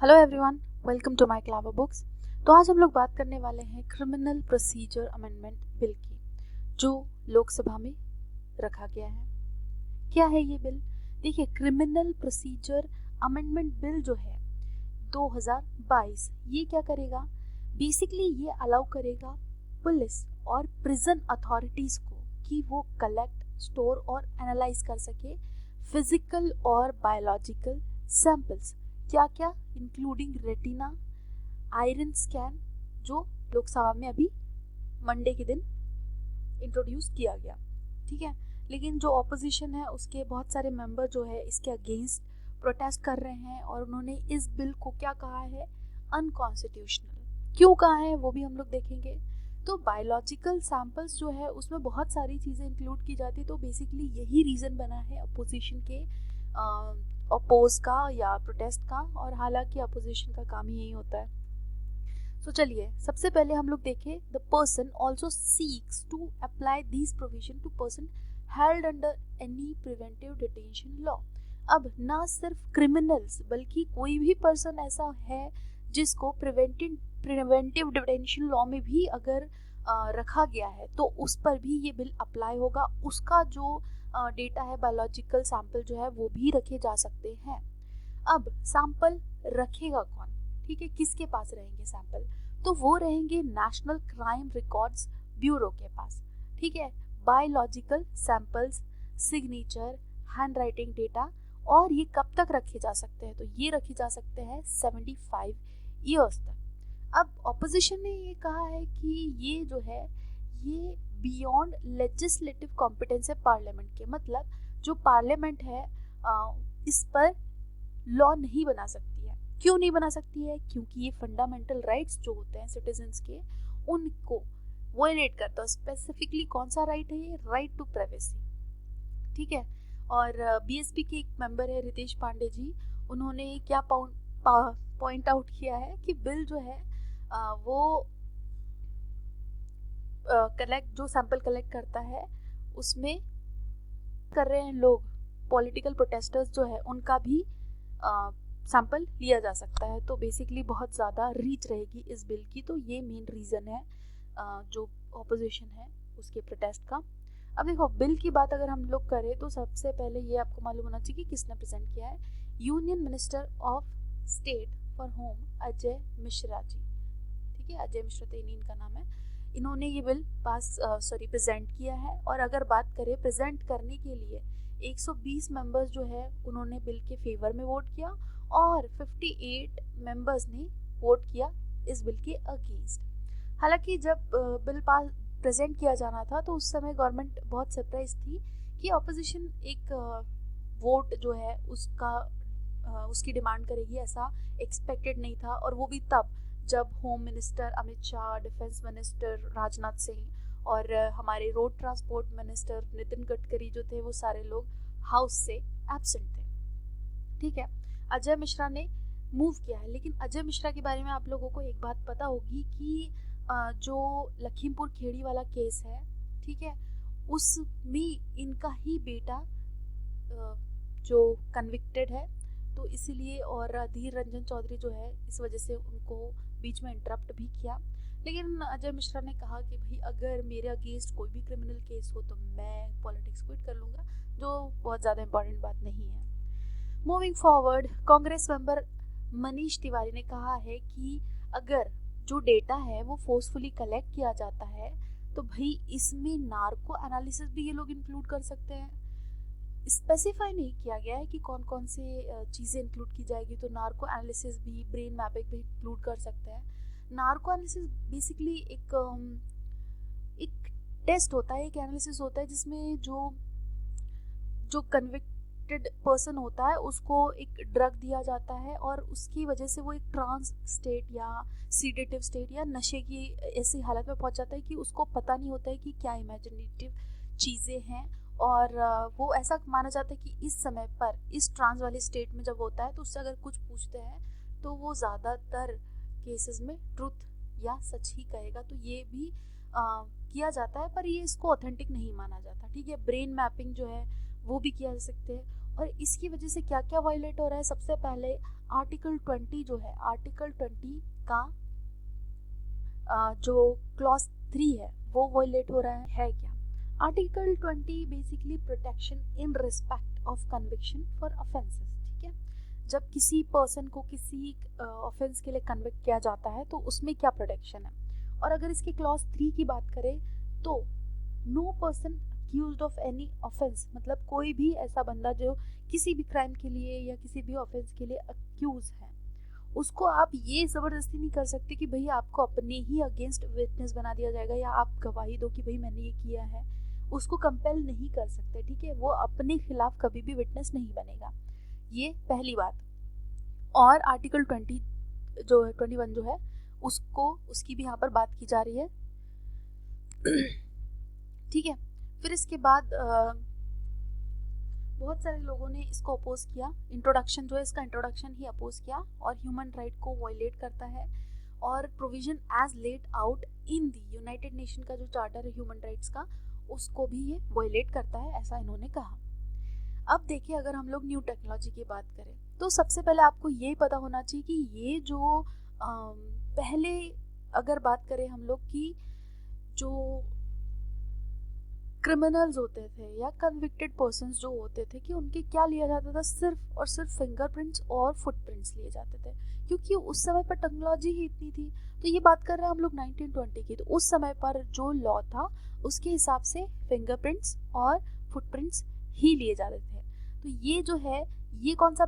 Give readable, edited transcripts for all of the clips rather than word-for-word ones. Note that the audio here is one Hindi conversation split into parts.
Hello everyone, welcome to my clover books. तो आज हम लोग बात करने वाले हैं क्रिमिनल प्रोसीजर अमेंडमेंट बिल की, जो लोकसभा में रखा गया है। क्या है ये बिल? देखिए, क्रिमिनल प्रोसीजर अमेंडमेंट बिल जो है 2022, ये क्या करेगा? बेसिकली ये अलाउ करेगा पुलिस और प्रिजन अथॉरिटीज को कि वो कलेक्ट, स्टोर और एनालाइज कर सके फिजिकल और बायोलॉजिकल सैंपल्स। क्या क्या? इंक्लूडिंग रेटिना, आयरन स्कैन, जो लोकसभा में अभी मंडे के दिन इंट्रोड्यूस किया गया। ठीक है, लेकिन जो ऑपोजिशन है उसके बहुत सारे मेंबर जो है इसके अगेंस्ट प्रोटेस्ट कर रहे हैं और उन्होंने इस बिल को क्या कहा है? अनकॉन्स्टिट्यूशनल। क्यों कहा है वो भी हम लोग देखेंगे। तो बायोलॉजिकल सैंपल्स जो है उसमें बहुत सारी चीज़ें इंक्लूड की जाती है, तो बेसिकली यही रीज़न बना है अपोजिशन के अपोज का या प्रोटेस्ट का, और हालांकि अपोजिशन का काम ही यही होता है। तो चलिए सबसे पहले हम लोग देखें, the person also seeks to apply this provision to person held under any preventive detention law. अब ना सिर्फ क्रिमिनल्स बल्कि कोई भी पर्सन ऐसा है जिसको प्रिवेंटिव डिटेंशन लॉ में भी अगर रखा गया है तो उस पर भी ये बिल अप्लाई होगा। उसका जो डेटा है, बायोलॉजिकल सैंपल जो है वो भी रखे जा सकते हैं। अब सैंपल रखेगा कौन? ठीक है, किसके पास रहेंगे सैंपल? तो वो रहेंगे नेशनल क्राइम रिकॉर्ड्स ब्यूरो के पास। ठीक है, biological samples, signature, handwriting data. और ये कब तक रखे जा सकते हैं? तो ये रखे जा सकते हैं 75 ईयर्स तक। अब ऑपोजिशन ने ये कहा है कि ये जो है ये बियॉन्ड लेजिस्लेटिव कॉम्पिटेंस है पार्लियामेंट के। मतलब जो पार्लियामेंट है इस पर लॉ नहीं बना सकती है। क्यों नहीं बना सकती है? क्योंकि ये फंडामेंटल राइट्स जो होते हैं सिटीजन्स के, उनको वायलेट करता है। स्पेसिफिकली कौन सा राइट है ये? Right to privacy. ठीक है, और बीएसपी के एक मेंबर है रितेश पांडे जी, उन्होंने क्या पॉइंट आउट किया है कि बिल जो है वो कलेक्ट, जो सैंपल कलेक्ट करता है उसमें कर रहे हैं लोग, पॉलिटिकल प्रोटेस्टर्स जो है उनका भी सैंपल लिया जा सकता है। तो बेसिकली बहुत ज़्यादा रीच रहेगी इस बिल की। तो ये मेन रीज़न है जो ऑपोजिशन है उसके प्रोटेस्ट का। अब देखो, बिल की बात अगर हम लोग करें तो सबसे पहले ये आपको मालूम होना चाहिए कि किसने प्रेजेंट किया है। Union minister of state for home Ajay Mishra ji. ठीक है, अजय मिश्रा तो इनका नाम है। इन्होंने ये बिल प्रेजेंट किया है। और अगर बात करें प्रेजेंट करने के लिए 120 मेंबर्स जो है उन्होंने बिल के फेवर में वोट किया और 58 मेंबर्स ने वोट किया इस बिल के अगेंस्ट। हालांकि जब बिल पास प्रेजेंट किया जाना था तो उस समय गवर्नमेंट बहुत सरप्राइज थी कि ऑपोजिशन एक वोट जो है उसकी डिमांड करेगी, ऐसा एक्सपेक्टेड नहीं था। और वो भी तब जब home minister Amit Shah, defence minister Rajnath Singh और हमारे road transport minister Nitin Gadkari जो थे वो सारे लोग हाउस से एब्सेंट थे। ठीक है, अजय मिश्रा ने मूव किया है। लेकिन अजय मिश्रा के बारे में आप लोगों को एक बात पता होगी कि जो लखीमपुर खेड़ी वाला केस है, ठीक है, उसमें इनका ही बेटा जो कन्विक्टेड है, तो इसीलिए, और धीर रंजन चौधरी जो है इस वजह से उनको बीच में इंटरप्ट भी किया। लेकिन अजय मिश्रा ने कहा कि भाई अगर मेरे अगेंस्ट कोई भी क्रिमिनल केस हो तो मैं पॉलिटिक्स क्विट कर लूँगा, जो बहुत ज़्यादा इंपॉर्टेंट बात नहीं है। Moving forward, Congress member Manish Tiwari ने कहा है कि अगर जो डेटा है वो फोर्सफुली कलेक्ट किया जाता है तो भाई इसमें नार्को एनालिसिस भी ये लोग इंक्लूड कर सकते हैं। स्पेसिफाई नहीं किया गया है कि कौन कौन से चीज़ें इंक्लूड की जाएगी। तो नार्को एनालिसिस भी, ब्रेन मैपिंग भी इंक्लूड कर सकते हैं। नार्को एनालिसिस बेसिकली एक टेस्ट होता है, एक एनालिसिस होता है जिसमें जो कन्विक्टेड पर्सन होता है उसको एक ड्रग दिया जाता है और उसकी वजह से वो एक ट्रांस स्टेट या सीडेटिव स्टेट या नशे की ऐसी हालत में पहुंच जाता है कि उसको पता नहीं होता है कि क्या इमेजिनेटिव चीज़ें हैं। और वो ऐसा माना जाता है कि इस समय पर इस ट्रांस वाली स्टेट में जब होता है तो उससे अगर कुछ पूछते हैं तो वो ज़्यादातर केसेस में ट्रुथ या सच ही कहेगा। तो ये भी किया जाता है, पर ये इसको ऑथेंटिक नहीं माना जाता। ठीक है, ब्रेन मैपिंग जो है वो भी किया जा सकते हैं। और इसकी वजह से क्या क्या वायलेट हो रहा है? सबसे पहले आर्टिकल 20 जो है, आर्टिकल 20 का जो क्लॉज 3 है वो वायलेट हो रहा है क्या? Article 20 basically protection in respect of conviction for offences, ठीक है। जब किसी पर्सन को किसी ऑफेंस के लिए कन्विक्ट किया जाता है तो उसमें क्या प्रोटेक्शन है। और अगर इसके क्लॉज 3 की बात करें तो no person accused of any offence, मतलब कोई भी ऐसा बंदा जो किसी भी क्राइम के लिए या किसी भी ऑफेंस के लिए अक्यूज है, उसको आप ये ज़बरदस्ती नहीं कर सकते कि भाई आपको अपने ही अगेंस्ट विटनेस बना दिया जाएगा या आप गवाही दो कि भाई मैंने ये किया है। उसको कंपेल नहीं कर सकते, ठीक है। वो अपने खिलाफ कभी भी विटनेस नहीं बनेगा, ये पहली बात। और आर्टिकल 20 जो है 21 जो है उसको उसकी भी यहाँ पर बात की जा रही है, ठीक है। फिर इसके बाद बहुत सारे लोगों ने इसको अपोज किया। इंट्रोडक्शन जो है इसका इंट्रोडक्शन ही अपोज किया और ह्यूमन राइट को वायलेट करता है और provision as laid out in the United Nation का जो चार्टर है ह्यूमन राइट्स का, उसको भी ये वायलेट करता है, ऐसा इन्होंने कहा। अब देखिए, अगर हम लोग न्यू टेक्नोलॉजी की बात करें तो सबसे पहले आपको ये पता होना चाहिए कि ये जो पहले अगर बात करें हम लोग की जो क्रिमिनल्स होते थे या कन्विक्टेड पर्सन्स जो होते थे कि उनके क्या लिया जाता था, सिर्फ और सिर्फ फिंगरप्रिंट्स और फुटप्रिंट्स लिए जाते थे, क्योंकि उस समय पर टेक्नोलॉजी ही इतनी थी। तो ये बात कर रहे हैं हम लोग 1920 की, तो उस समय पर जो लॉ था उसके हिसाब से फिंगरप्रिंट्स और फुटप्रिंट्स ही लिए जाते थे। तो ये जो है ये कौन सा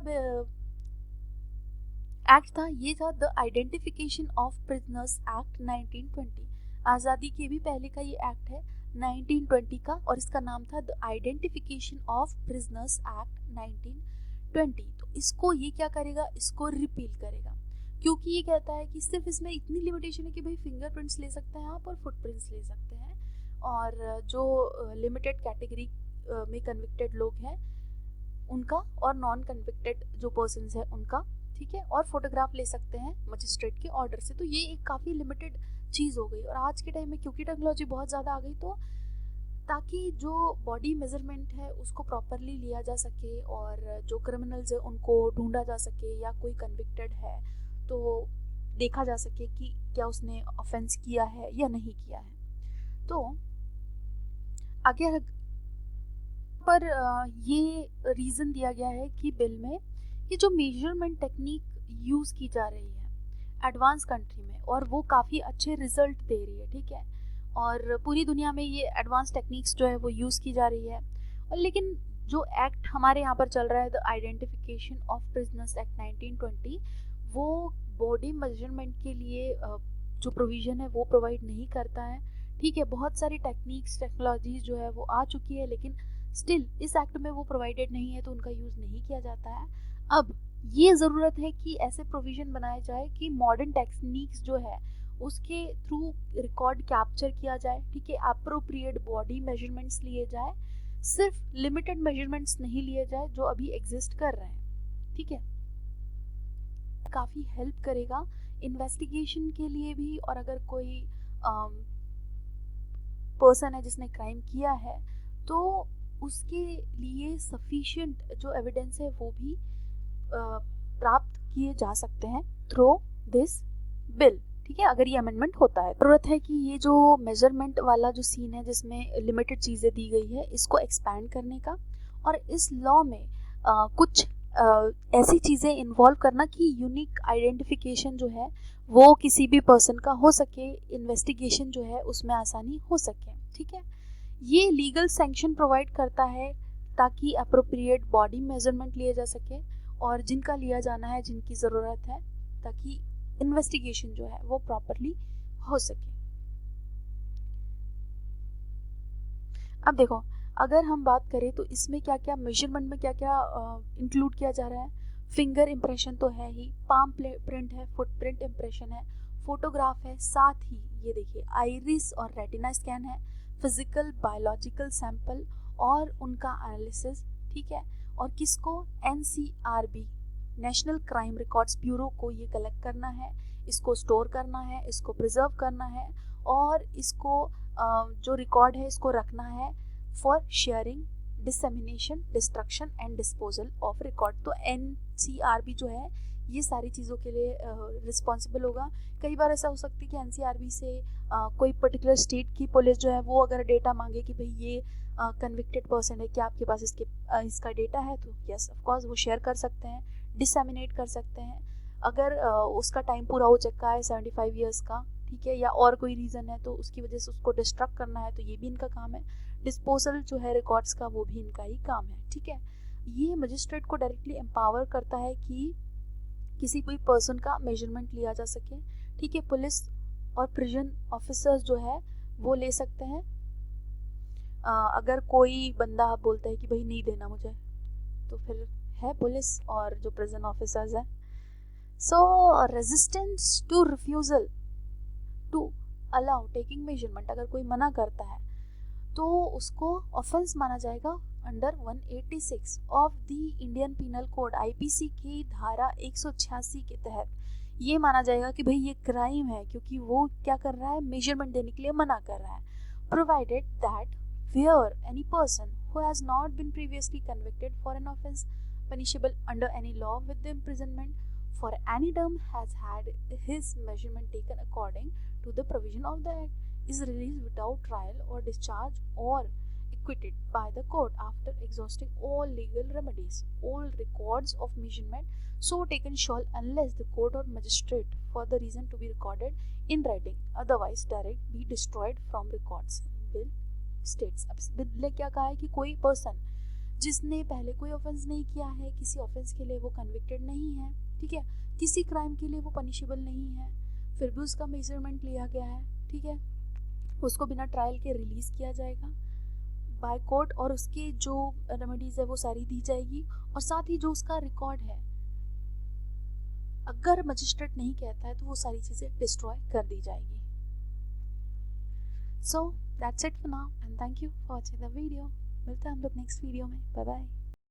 एक्ट था? ये था the identification of prisoners act 1920। आज़ादी के भी पहले का ये एक्ट है 1920 का, और इसका नाम था the identification of prisoners act 1920। तो इसको ये क्या करेगा, इसको रिपील करेगा, क्योंकि ये कहता है कि सिर्फ इसमें इतनी लिमिटेशन है कि भाई फिंगरप्रिंट्स ले सकते हैं आप और फुटप्रिंट्स ले सकते हैं, और जो लिमिटेड कैटेगरी में कन्विक्टेड लोग हैं उनका और नॉन कन्विक्टेड जो पर्सन्स है उनका, ठीक है, और फोटोग्राफ ले सकते हैं मजिस्ट्रेट के ऑर्डर से। तो ये एक काफ़ी लिमिटेड चीज़ हो गई। और आज के टाइम में क्योंकि टेक्नोलॉजी बहुत ज़्यादा आ गई, तो ताकि जो बॉडी मेजरमेंट है उसको प्रॉपरली लिया जा सके और जो क्रिमिनल्स है उनको ढूंढा जा सके, या कोई कन्विक्टेड है तो देखा जा सके कि क्या उसने ऑफेंस किया है या नहीं किया है। तो आगे पर ये रीज़न दिया गया है कि बिल में ये जो मेजरमेंट टेक्निक यूज़ की जा रही है एडवांस कंट्री में, और वो काफ़ी अच्छे रिजल्ट दे रही है, ठीक है, और पूरी दुनिया में ये एडवांस टेक्निक्स जो है वो यूज़ की जा रही है। और लेकिन जो एक्ट हमारे यहाँ पर चल रहा है the identification of prisoners act 1920, वो बॉडी मेजरमेंट के लिए जो प्रोविज़न है वो प्रोवाइड नहीं करता है, ठीक है। बहुत सारी टेक्निक्स टेक्नोलॉजीज जो है वो आ चुकी है, लेकिन स्टिल इस एक्ट में वो प्रोवाइडेड नहीं है, तो उनका यूज़ नहीं किया जाता है। अब ये ज़रूरत है कि ऐसे प्रोविज़न बनाए जाए कि मॉडर्न टेक्निक्स जो है उसके थ्रू रिकॉर्ड कैप्चर किया जाए, ठीक है, अप्रोप्रिएट बॉडी मेजरमेंट्स लिए जाए, सिर्फ लिमिटेड मेजरमेंट्स नहीं लिए जाए जो अभी एग्जिस्ट कर रहे हैं, ठीक है। काफ़ी हेल्प करेगा इन्वेस्टिगेशन के लिए भी, और अगर कोई पर्सन है जिसने क्राइम किया है तो उसके लिए सफिशिएंट जो एविडेंस है वो भी प्राप्त किए जा सकते हैं थ्रू दिस बिल, ठीक है, अगर ये अमेंडमेंट होता है। जरूरत है कि ये जो मेजरमेंट वाला जो सीन है जिसमें लिमिटेड चीज़ें दी गई है इसको एक्सपैंड करने का, और इस लॉ में कुछ ऐसी चीज़ें इन्वॉल्व करना कि यूनिक आइडेंटिफिकेशन जो है वो किसी भी पर्सन का हो सके, इन्वेस्टिगेशन जो है उसमें आसानी हो सके, ठीक है। ये लीगल सैंक्शन प्रोवाइड करता है ताकि अप्रोप्रिएट बॉडी मेजरमेंट लिए जा सके, और जिनका लिया जाना है, जिनकी ज़रूरत है, ताकि इन्वेस्टिगेशन जो है वो प्रॉपरली हो सके। अब देखो, अगर हम बात करें तो इसमें क्या क्या मेजरमेंट में क्या क्या इंक्लूड किया जा रहा है। फिंगर इम्प्रेशन तो है ही, पाम प्रिंट है, फुटप्रिंट इम्प्रेशन है, फोटोग्राफ है, साथ ही ये देखिए आइरिस और रेटिना स्कैन है, फिजिकल बायोलॉजिकल सैंपल और उनका एनालिसिस, ठीक है। और किसको? NCRB national crime records bureau को ये कलेक्ट करना है, इसको स्टोर करना है, इसको प्रिजर्व करना है, और इसको जो रिकॉर्ड है इसको रखना है for sharing, dissemination, destruction and disposal of record. तो NCRB जो है ये सारी चीज़ों के लिए रिस्पॉन्सिबल होगा। कई बार ऐसा हो सकता है कि एनसीआरबी से कोई पर्टिकुलर स्टेट की पुलिस जो है वो अगर डेटा मांगे कि भाई ये कन्विक्टेड पर्सन है, क्या आपके पास इसका डेटा है, तो यस ऑफ कोर्स वो शेयर कर सकते हैं, डिसएमिनेट कर सकते हैं। अगर उसका टाइम पूरा हो चुका है 75 ईयर्स का, ठीक है, या और कोई रीज़न है तो उसकी वजह से उसको डिस्ट्रक्ट करना है, तो ये भी इनका काम है। डिस्पोजल जो है रिकॉर्ड्स का, वो भी इनका ही काम है, ठीक है। ये मजिस्ट्रेट को डायरेक्टली एम्पावर करता है कि किसी कोई पर्सन का मेजरमेंट लिया जा सके, ठीक है। पुलिस और प्रिजन ऑफिसर्स जो है वो ले सकते हैं। अगर कोई बंदा बोलता है कि भाई नहीं देना मुझे, तो फिर है पुलिस और जो प्रिजन ऑफिसर्स हैं। So resistance to refusal to allow taking measurement, अगर कोई मना करता है तो उसको ऑफेंस माना जाएगा under 186 of the Indian penal code, IPC की धारा 186 के तहत ये माना जाएगा कि भाई ये क्राइम है, क्योंकि वो क्या कर रहा है, मेजरमेंट देने के लिए मना कर रहा है। Provided that where any person who has not been previously convicted for an offence punishable under any law with the imprisonment for any term has had his measurement taken according to the provision of the act is released without trial or discharge or acquitted by the court after exhausting all legal remedies. All records of measurement so taken shall, unless the court or magistrate for the reason to be recorded in writing otherwise direct, be destroyed from records. Bill states, अब बिल ने क्या कहा है कि कोई पर्सन जिसने पहले कोई ऑफेंस नहीं किया है, किसी ऑफेंस के लिए वो कन्विक्टेड नहीं है, ठीक है, किसी क्राइम के लिए वो पनिशेबल नहीं है, फिर भी उसका मेजरमेंट लिया गया है, ठीक है, उसको बिना ट्रायल के रिलीज किया जाएगा बाय कोर्ट, और उसके जो रेमेडीज है वो सारी दी जाएगी, और साथ ही जो उसका रिकॉर्ड है, अगर मजिस्ट्रेट नहीं कहता है तो वो सारी चीज़ें डिस्ट्रॉय कर दी जाएगी। So that's it for now and thank you for watching the video. मिलते हैं हम लोग नेक्स्ट वीडियो में। Bye bye.